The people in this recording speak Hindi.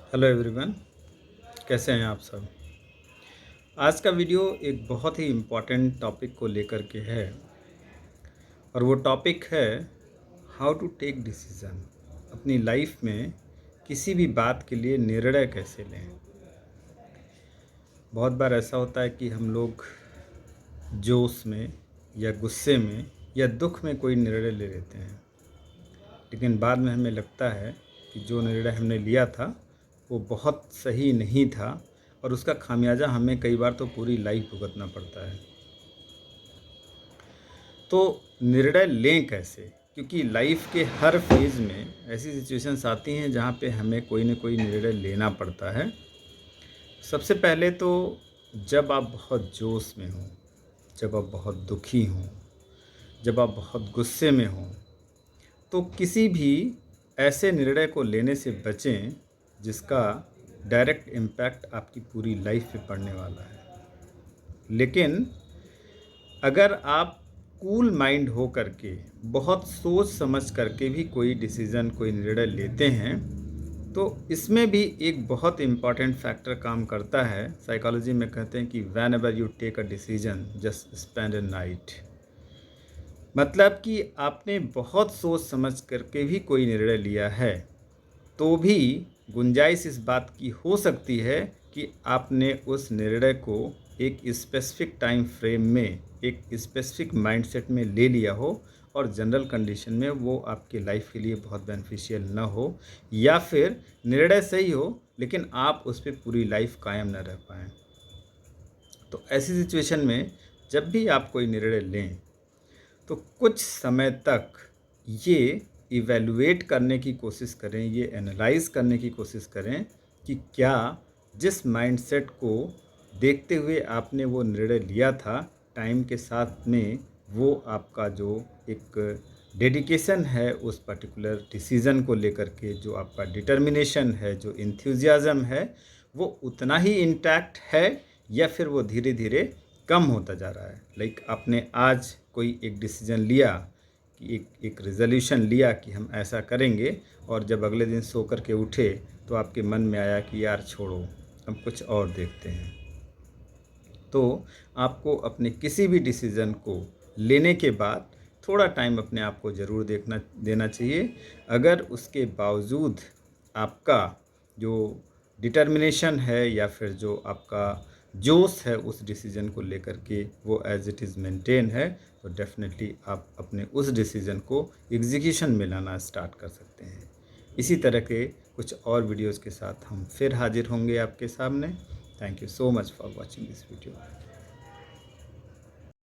हेलो एवरीवन, कैसे हैं आप सब। आज का वीडियो एक बहुत ही इम्पॉर्टेंट टॉपिक को लेकर के है और वो टॉपिक है हाउ टू टेक डिसीज़न। अपनी लाइफ में किसी भी बात के लिए निर्णय कैसे लें। बहुत बार ऐसा होता है कि हम लोग जोश में या गुस्से में या दुख में कोई निर्णय ले लेते हैं, लेकिन बाद में हमें लगता है कि जो निर्णय हमने लिया था वो बहुत सही नहीं था और उसका खामियाजा हमें कई बार तो पूरी लाइफ भुगतना पड़ता है। तो निर्णय लें कैसे, क्योंकि लाइफ के हर फेज़ में ऐसी सिचुएशंस आती हैं जहाँ पे हमें कोई ना कोई निर्णय लेना पड़ता है। सबसे पहले तो जब आप बहुत जोश में हों, जब आप बहुत दुखी हों, जब आप बहुत गुस्से में हों, तो किसी भी ऐसे निर्णय को लेने से बचें जिसका डायरेक्ट इम्पैक्ट आपकी पूरी लाइफ पे पड़ने वाला है। लेकिन अगर आप कूल माइंड हो करके बहुत सोच समझ करके भी कोई डिसीज़न, कोई निर्णय लेते हैं, तो इसमें भी एक बहुत इम्पॉर्टेंट फैक्टर काम करता है। साइकोलॉजी में कहते हैं कि whenever you take a decision just spend a night. मतलब कि आपने बहुत सोच समझ करके भी कोई निर्णय लिया है तो भी गुंजाइश इस बात की हो सकती है कि आपने उस निर्णय को एक स्पेसिफिक टाइम फ्रेम में, एक स्पेसिफिक माइंडसेट में ले लिया हो और जनरल कंडीशन में वो आपके लाइफ के लिए बहुत बेनिफिशियल ना हो, या फिर निर्णय सही हो लेकिन आप उस पर पूरी लाइफ कायम ना रह पाएँ। तो ऐसी सिचुएशन में जब भी आप कोई निर्णय लें तो कुछ समय तक ये इवैल्यूएट करने की कोशिश करें, ये एनालाइज़ करने की कोशिश करें कि क्या जिस माइंडसेट को देखते हुए आपने वो निर्णय लिया था, टाइम के साथ में वो आपका जो एक डेडिकेशन है उस पर्टिकुलर डिसीज़न को लेकर के, जो आपका डिटर्मिनेशन है, जो एंथुसियाज़म है, वो उतना ही इंटैक्ट है या फिर वो धीरे धीरे कम होता जा रहा है। लाइक आपने आज कोई एक डिसीज़न लिया कि एक रेज़ोल्यूशन लिया कि हम ऐसा करेंगे, और जब अगले दिन सो कर के उठे तो आपके मन में आया कि यार छोड़ो, हम कुछ और देखते हैं। तो आपको अपने किसी भी डिसीज़न को लेने के बाद थोड़ा टाइम अपने आप को ज़रूर देना चाहिए। अगर उसके बावजूद आपका जो डिटर्मिनेशन है या फिर जो आपका जोश है उस डिसीज़न को लेकर के वो एज़ इट इज़ मेंटेन है, तो डेफ़िनेटली आप अपने उस डिसीज़न को एग्जीक्यूशन में लाना स्टार्ट कर सकते हैं। इसी तरह के कुछ और वीडियोज़ के साथ हम फिर हाज़िर होंगे आपके सामने। Thank you so much for watching this video.